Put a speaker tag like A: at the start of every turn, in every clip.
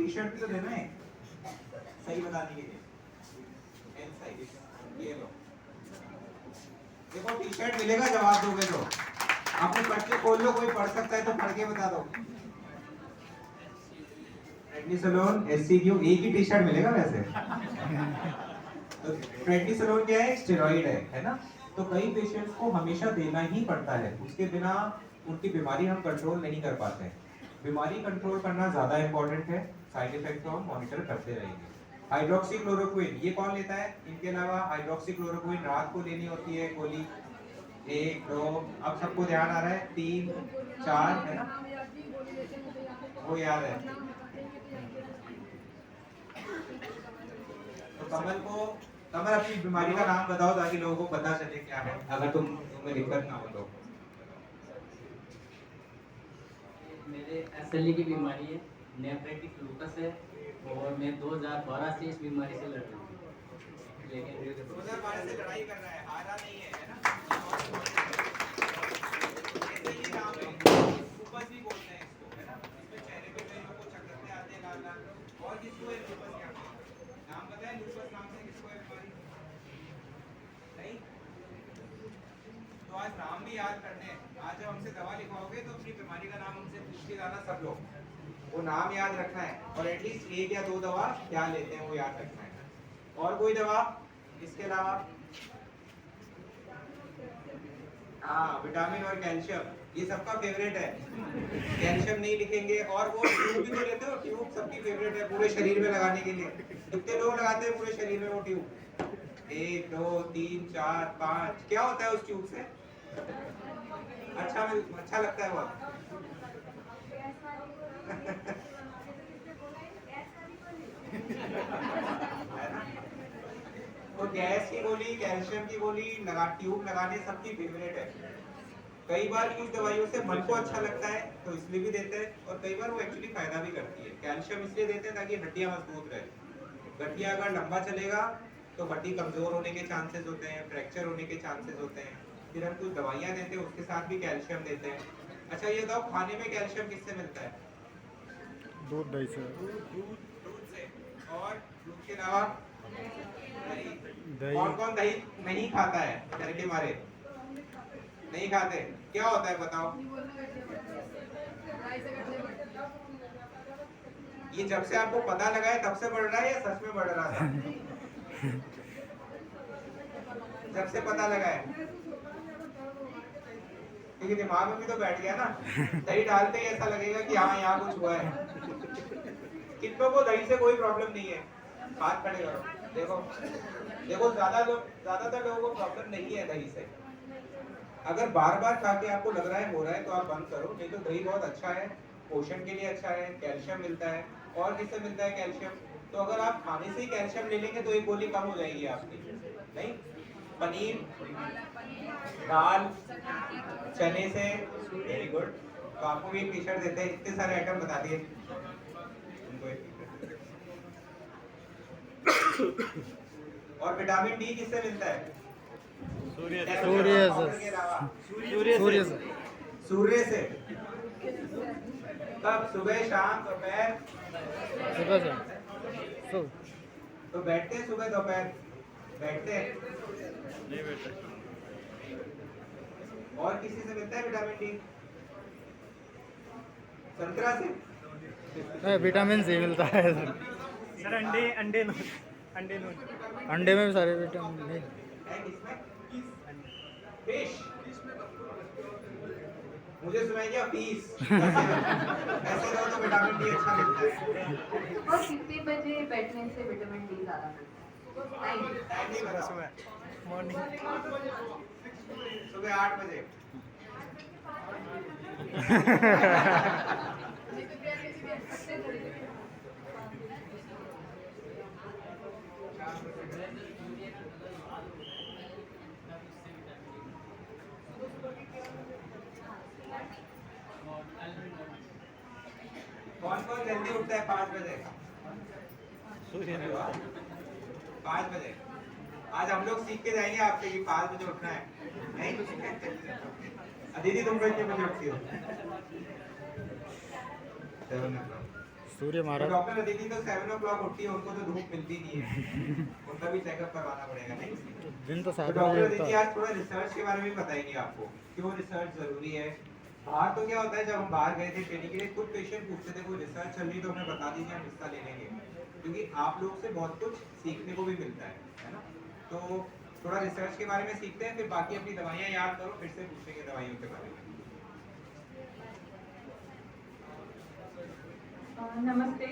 A: T shirt भी तो देना है सही बताने के लिए। एल साइज ये लो, देखो टी शर्ट मिलेगा जवाब दोगे तो। आपने पढ़ के खोल लो, कोई पढ़ सकता है तो पढ़ के बता दो। प्रेडनिसोलोन एससीक्यू, एक ही टी शर्ट मिलेगा वैसे। तो प्रेडनिसोलोन क्या है? स्टेरॉइड है ना। तो कई पेशेंट्स को हमेशा देना ही पड़ता है, उसके बिना उनकी बीमारी हम कंट्रोल नहीं कर पाते हैं। बीमारी कंट्रोल करना ज्यादा इंपॉर्टेंट है, साइड इफेक्ट को हम मॉनिटर करते रहेंगे। हाइड्रोक्सीक्लोरोक्विन ये कौन लेता है? इनके अलावा हाइड्रोक्सीक्लोरोक्विन रात को लेनी होती है गोली। 1 2 अब सबको ध्यान आ रहा है, 3 4 है ना, वो याद है। तो कमल अपनी बीमारी का नाम बताओ ताकि लोगों को पता चले क्या है, अगर तुम्हें दिक्कत ना हो तो।
B: मेरे एसएलई की बीमारी है, नेफ्राइटिस लूपस है, और मैं 2012 से इस बीमारी से लड़ रहा हूँ। लेकिन
A: 2012 से लड़ाई कर रहा है, हारा नहीं है ना। एसएलई नाम है, लूपस भी बोलते हैं इसको, है ना। इसमें चेहरे पे कई लोगों को चक्कर आते हैं लाल लाल, और किसको है लूपस? क्या नाम पता है लूपस नाम से किसको है बीमारी? नहीं? तो आज नाम भी याद करने हैं। आज जब हमसे दवा लिखवाओगे तो अपनी बीमारी का नाम हमसे पूछ के जाना सब लोग, वो नाम याद रखना है, और एटलीस्ट 1 या 2 दवा क्या लेते हैं वो याद रखना है। और कोई दवा इसके अलावा? हाँ, विटामिन और कैल्शियम ये सबका फेवरेट है। कैल्शियम नहीं लिखेंगे। और वो ट्यूब भी तो लेते हो, ट्यूब सबकी फेवरेट है पूरे शरीर में लगाने के लिए। कितने लोग लगाते हैं पूरे शरीर में वो ट्यूब? 1 2 3 4 5। क्या होता है उस ट्यूब से? अच्छा लगता है बहुत। तो गैस की गोली, कैल्शियम की गोली ट्यूब लगाने सबकी फेवरेट है। कई बार कुछ दवाइयों से मन को अच्छा लगता है तो इसलिए भी देते हैं, और कई बार वो एक्चुअली फायदा भी करती है। कैल्शियम इसलिए देते हैं ताकि हड्डियां मजबूत रहे। गठिया अगर लंबा चलेगा तो हड्डी कमजोर होने के चांसेस होते हैं, फ्रैक्चर होने के चांसेस होते हैं। फिर हम कुछ दवाइयाँ देते हैं, उसके साथ भी कैल्शियम देते हैं। अच्छा ये बताओ, खाने में कैल्शियम किससे मिलता है?
C: दूध दही से।
A: दूध से। और दूध के अलावा
C: दही।
A: कौन कौन दही नहीं खाता है? डर के मारे नहीं खाते। क्या होता है बताओ? ये जब से आपको पता लगा है तब से बढ़ रहा है या सच में बढ़ रहा था? जब से पता लगा है, क्योंकि दिमाग में भी तो बैठ गया ना। दही डालते ही ऐसा लगेगा कि हाँ यहाँ कुछ हुआ है। कितनों को दही से कोई प्रॉब्लम नहीं है? हाथ खड़े करो। देखो ज्यादातर लोगों को प्रॉब्लम नहीं है दही से। अगर बार बार खा के आपको लग रहा है हो रहा है तो आप बंद करो, नहीं तो दही बहुत अच्छा है, पोषण के लिए अच्छा है, कैल्शियम मिलता है। और किससे मिलता है कैल्शियम? तो अगर आप खाने से ही कैल्शियम ले लेंगे तो एक गोली कम हो जाएगी आपकी। नहीं, पनीर, दाल, चने से, वेरी गुड। तो आपको भी एक टी शर्ट देते हैं, इतने सारे आइटम बता दिए उनको एक और विटामिन डी किससे मिलता है?
C: सूर्य
A: से। कब? सुबह, शाम, दोपहर?
C: सुबह से।
A: तो बैठते हैं सुबह दोपहर? बैठते हैं
C: नहीं बेटा।
A: और किसी से मिलता है विटामिन डी? संतरा से?
C: विटामिन सी मिलता है
D: सर अंडे
C: अंडे में भी सारे विटामिन नहीं।
A: है किसमें? फिश। मुझे सुनाई दिया फीस। ऐसे रहो तो विटामिन डी अच्छा मिलता है।
E: और कितने बजे बैठने से विटामिन डी ज्यादा मिलता है?
A: टाइम नहीं पता। सुबह 8 बजे। कौन कौन जल्दी उठता है 5 बजे? 5 बजे। आज हम लोग सीख के जाएंगे आपसे कि 5 बजे उठना है। नहीं दीदी, तुम कितने बजे उठती हो? 7 o'clock।
C: सूर्य
A: तो
C: महाराज
A: डॉक्टर अदिति तो 7 o'clock उठती है, उनको तो धूप मिलती नहीं है, उनका भी चेकअप करवाना पड़ेगा नहीं।
C: दिन तो
A: तो
C: 7
A: डॉक्टर
C: बजे
A: अदिति
C: होता है।
A: आज थोड़ा रिसर्च के बारे में बताएंगे आपको, क्यों रिसर्च जरूरी है। बाहर तो क्या होता है, जब हम बाहर गए थे ट्रेनिंग के लिए, कुछ पेशेंट पूछते थे कोई रिसर्च चल रही तो हमें बता दीजिए, हम हिस्सा ले लेंगे, क्योंकि आप लोग से बहुत कुछ सीखने को भी मिलता है ना। तो थोड़ा रिसर्च के बारे में सीखते हैं, फिर बाकी अपनी दवाइयाँ याद करो, फिर से पूछेंगे दवाइयों के बारे में।
F: नमस्ते।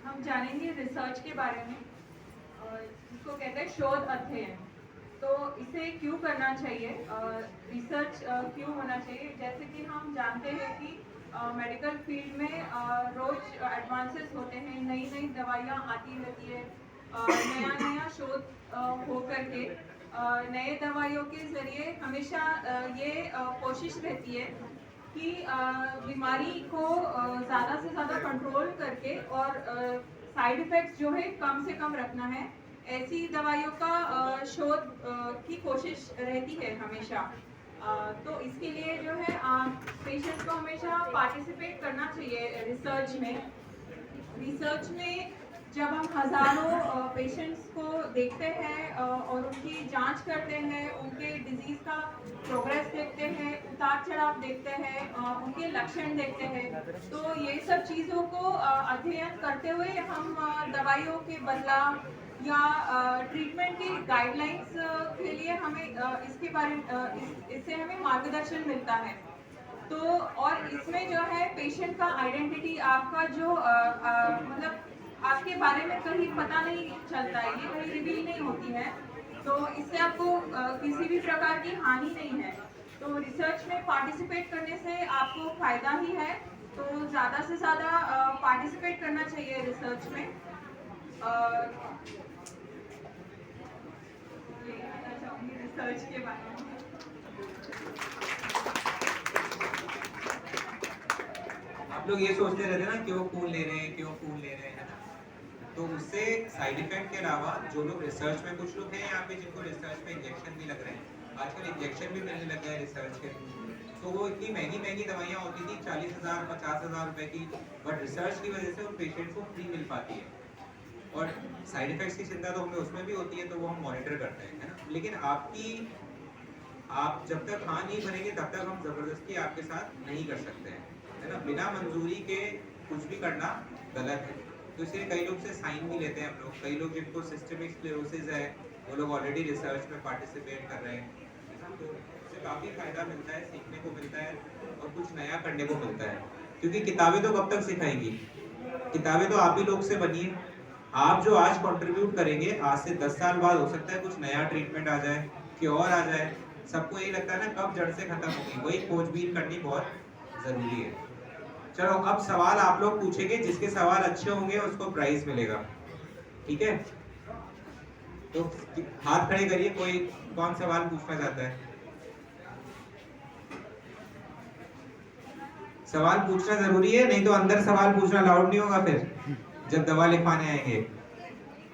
F: हम जानेंगे रिसर्च के बारे में, जिसको कहते हैं शोध अध्ययन। तो इसे क्यों करना चाहिए, रिसर्च क्यों होना चाहिए। जैसे कि हम जानते हैं कि मेडिकल फील्ड में रोज एडवांसेस होते हैं, नई नई दवाइयाँ आती रहती है, नया नया शोध हो करके नए दवाइयों के ज़रिए हमेशा ये कोशिश रहती है कि बीमारी को ज़्यादा से ज़्यादा कंट्रोल करके और साइड इफ़ेक्ट्स जो है कम से कम रखना है। ऐसी दवाइयों का शोध की कोशिश रहती है हमेशा। तो इसके लिए जो है पेशेंट्स को हमेशा पार्टिसिपेट करना चाहिए रिसर्च में। रिसर्च में जब हम हज़ारों पेशेंट्स को देखते हैं और उनकी जांच करते हैं, उनके डिजीज़ का प्रोग्रेस देखते हैं, उतार चढ़ाव देखते हैं, उनके लक्षण देखते हैं, तो ये सब चीज़ों को अध्ययन करते हुए हम दवाइयों के बदलाव या ट्रीटमेंट की गाइडलाइंस के लिए हमें इसके बारे में इससे हमें मार्गदर्शन मिलता है। तो और इसमें जो है पेशेंट का आइडेंटिटी, आपका जो मतलब आपके बारे में कहीं पता नहीं चलता है, ये कहीं रिवील नहीं होती है, तो इससे आपको किसी भी प्रकार की हानि नहीं है। तो रिसर्च में पार्टिसिपेट करने से आपको फायदा ही है, तो ज़्यादा से ज़्यादा पार्टिसिपेट करना चाहिए रिसर्च में। ये कहना चाहूँगी रिसर्च के बारे में।
A: आप लोग ये सोचते रहते हैं ना, क्यों खून ले रहे हैं, क्यों खून ले रहे हैं, है ना। तो उससे साइड इफेक्ट के अलावा जो लोग रिसर्च में, कुछ लोग हैं यहाँ पे जिनको रिसर्च में इंजेक्शन भी लग रहे हैं, आजकल इंजेक्शन भी मिलने लग गए रिसर्च के, तो वो इतनी महंगी महंगी दवाइयाँ होती थी 40,000 50,000 रुपए की, बट रिसर्च की वजह से उन पेशेंट को फ्री मिल पाती है। और साइड इफेक्ट्स की चिंता तो हमें उसमें भी होती है, तो वो हम मॉनिटर करते हैं, है ना। लेकिन आप जब तक हाँ नहीं भरेंगे तब तक हम जबरदस्ती आपके साथ नहीं कर सकते हैं, है ना। बिना मंजूरी के कुछ भी करना गलत है। तो इसलिए कई लोग से साइन भी लेते हैं हम लोग। कई लोग जिनको सिस्टेमिक स्क्लेरोसिस है, वो लोग ऑलरेडी रिसर्च में पार्टिसिपेट कर रहे हैं, तो इससे काफ़ी फायदा मिलता है, सीखने को मिलता है और कुछ नया करने को मिलता है। क्योंकि किताबें तो कब तक सिखाएंगी, किताबें तो आप ही लोग से बनी है। आप जो आज कंट्रीब्यूट करेंगे, आज से 10 साल बाद हो सकता है कुछ नया ट्रीटमेंट आ जाए, क्योर आ जाए। सबको यही लगता है ना कब जड़ से खत्म होगी, वही खोजबीन करनी बहुत जरूरी है। चलो अब सवाल आप लोग पूछेंगे, जिसके सवाल अच्छे होंगे उसको प्राइज मिलेगा, ठीक है। तो हाथ खड़े करिए, कोई कौन सवाल पूछना चाहता है। सवाल पूछना जरूरी है, नहीं तो अंदर सवाल पूछना अलाउड नहीं होगा फिर जब दवा लिखवाने आएंगे।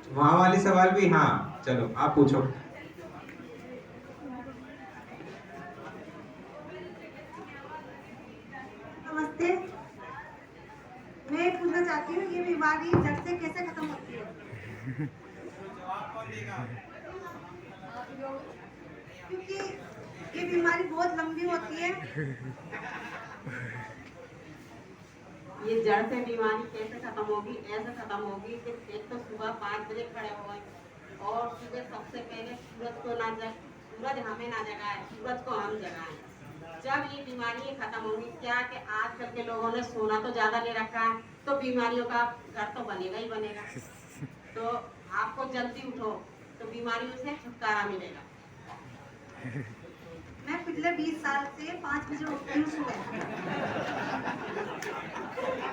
A: वहां वाले सवाल भी, हाँ चलो आप पूछो।
G: नमस्ते, मैं पूछना चाहती हूँ ये बीमारी जड़ से कैसे खत्म होती है।
A: जवाब कौन देगा?
G: क्योंकि ये बीमारी बहुत लंबी होती है।
H: ये जड़ से बीमारी कैसे खत्म होगी, ऐसे खत्म होगी कि एक तो सुबह 5 बजे खड़े हो गए और सुबह सबसे पहले सूरज हमें ना जगाए, सूरज को हम जगाएं। जब ये बीमारी खत्म होगी, क्या कि आजकल के लोगों ने सोना तो ज़्यादा ले रखा है, तो बीमारियों का घर तो बनेगा ही बनेगा। तो आपको जल्दी उठो तो बीमारियों से छुटकारा मिलेगा।
G: मैं पिछले 20 साल से 5 बजे उठती हूँ सुबह।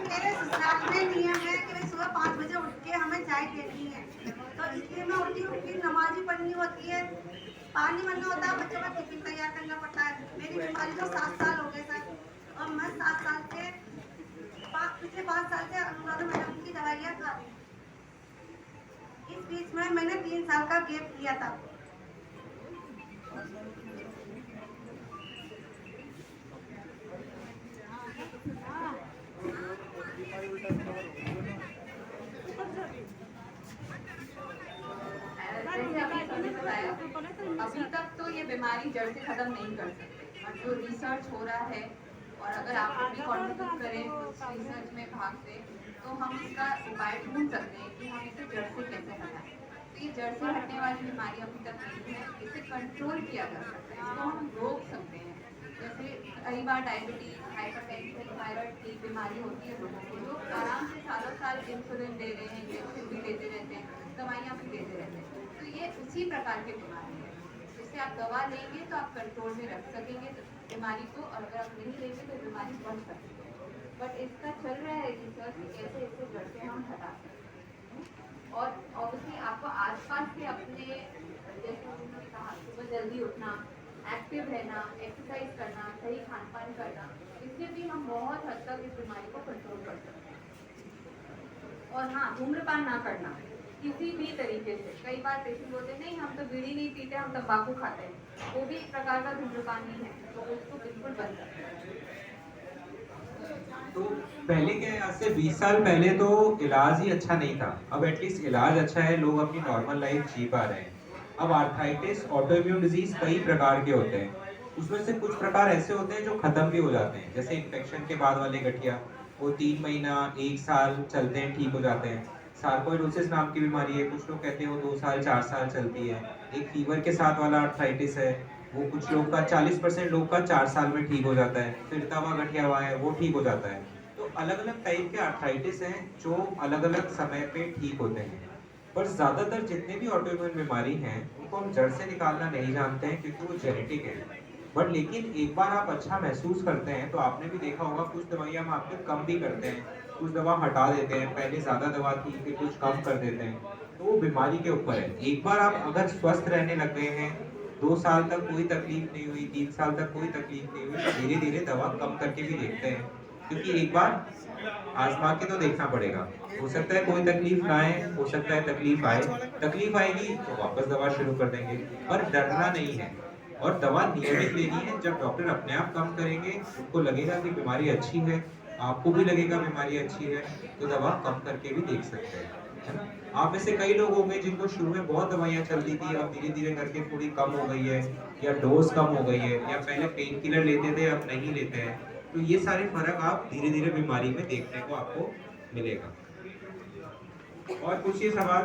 G: मेरे ससुराल में नियम है कि मैं सुबह 5 बजे उठ के हमें चाय देनी है, तो इसलिए मैं उठती हूँ। फिर नमाज़ी पढ़नी होती है, पानी भरना होता है, बच्चों का टिफिन तैयार करना पड़ता है। मेरी बीमारी को 7 साल हो गए सर, और मैं 7 साल से पिछले 5 साल से अनुराधा मैडम की दवाइयाँ खा रही हूँ। इस बीच में मैंने 3 साल का गैप लिया था।
E: बताया, अभी तक तो ये बीमारी जड़ से खत्म नहीं कर सकते, और जो रिसर्च हो रहा है और अगर आप भी कॉन्ट्रीब्यूट करें उस रिसर्च में भाग से, तो हम इसका उपाय ढूंढ सकते हैं कि हम इसे जड़ से कैसे हटाएं। तो ये जड़ से हटने वाली बीमारी अभी तक नहीं है, इसे कंट्रोल किया जा सकता है, इसको हम रोक सकते हैं। जैसे कई बार डायबिटीज, हाइपरटेंशन, थायराइड की बीमारी होती है लोगों को, लोग आराम से सालों साल इंसुलिन ले रहे हैं, इंजेक्शन भी लेते रहते हैं, दवाइयाँ भी लेते रहते हैं। तो ये उसी प्रकार की बीमारी है, जिससे आप दवा लेंगे तो आप कंट्रोल में रख सकेंगे बीमारी को, और अगर आप नहीं लेंगे तो बीमारी बढ़ सकती है। बट इसका चल रहा है रिसर्च कि कैसे इसे जड़ से हम हटा सकते हैं। और ऑब्वियसली आपको आसपास के अपने, जैसे उन्होंने कहा, सुबह जल्दी उठना, एक्टिव रहना, एक्सरसाइज करना, सही खान पान करना, इससे भी हम बहुत हद तक इस बीमारी को कंट्रोल कर सकते हैं। और हाँ, धूम्रपान ना करना किसी भी तरीके से। कई बार पेशेंट बोलते हैं नहीं हम तो बीड़ी नहीं पीते, हम तंबाकू खाते हैं, वो भी एक प्रकार का धूम्रपान ही है, तो उसको बिल्कुल बंद करना है।
A: तो पहले क्या है, आज से 20 साल पहले तो इलाज ही अच्छा नहीं था, अब एटलीस्ट इलाज अच्छा है, लोग अपनी नॉर्मल लाइफ जी पा रहे हैं। अब आर्थराइटिस, ऑटोइम्यून डिजीज कई प्रकार के होते हैं, उसमें से कुछ प्रकार ऐसे होते हैं जो खत्म भी हो जाते हैं, जैसे इन्फेक्शन के बाद वाले गठिया, वो 3 महीना 1 साल चलते हैं, ठीक हो जाते हैं। सार्कोइडोसिस नाम की बीमारी है, कुछ लोग कहते हैं वो 2 साल 4 साल चलती है। एक फीवर के साथ वाला आर्थराइटिस है, वो कुछ लोग का 40% लोग का 4 साल में ठीक हो जाता है। फिर तवा गठिया हुआ है, वो ठीक हो जाता है। तो अलग अलग टाइप के आर्थराइटिस हैं जो अलग अलग समय पे ठीक होते हैं, पर ज्यादातर जितने भी ऑटोइम्यून बीमारी हैं उनको हम जड़ से निकालना नहीं जानते हैं, क्योंकि वो जेनेटिक है। बट लेकिन एक बार आप अच्छा महसूस करते हैं, तो आपने भी देखा होगा कुछ दवाइयाँ हम आपके कम भी करते हैं, कुछ दवा हटा देते हैं, पहले ज्यादा दवा थी फिर कुछ कम कर देते हैं, तो वो बीमारी के ऊपर है। एक बार आप अगर स्वस्थ रहने लग गए हैं, 2 साल तक कोई तकलीफ नहीं हुई, 3 साल तक कोई तकलीफ नहीं हुई, तो धीरे धीरे दवा कम करके भी देखते हैं, क्योंकि एक बार आजमा के तो देखना पड़ेगा। हो सकता है कोई तकलीफ ना आए, हो सकता है तकलीफ आए, तकलीफ आएगी तो वापस दवा शुरू कर देंगे, पर डरना नहीं है। और दवा नियमित लेनी है, जब डॉक्टर अपने आप कम करेंगे, उनको लगेगा कि बीमारी अच्छी है, आपको भी लगेगा बीमारी अच्छी है, तो दवा कम करके भी देख सकते हैं, है ना? आप में से कई लोग होंगे जिनको शुरू में बहुत दवाइयाँ चलती थी, अब धीरे धीरे करके थोड़ी कम हो गई है, या डोज कम हो गई है, या पहले पेन किलर लेते थे अब नहीं लेते हैं। तो ये सारे फर्क आप धीरे धीरे बीमारी में देखने को आपको मिलेगा। और पूछिए सवाल,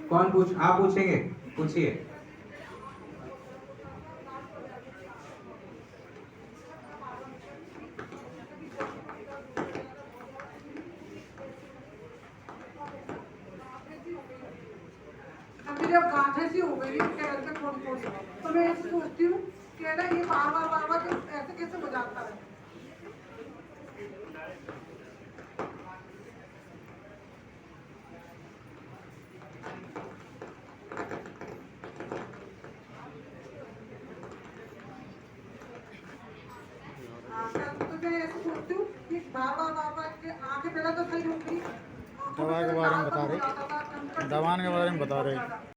A: कौन पूछ, आप पूछेंगे, पूछिए।
I: अभी जब गांठें सी हो गई पैर पे थोड़ी थोड़ी, तो मैं ऐसे सोचती हूँ कि ना ये बार बार ऐसे कैसे हो जाता है। तो मैं ऐसे सोचती हूँ कि बार बार आंखें पहले तो सही हो गई,
C: दवा के बारे में बता रहे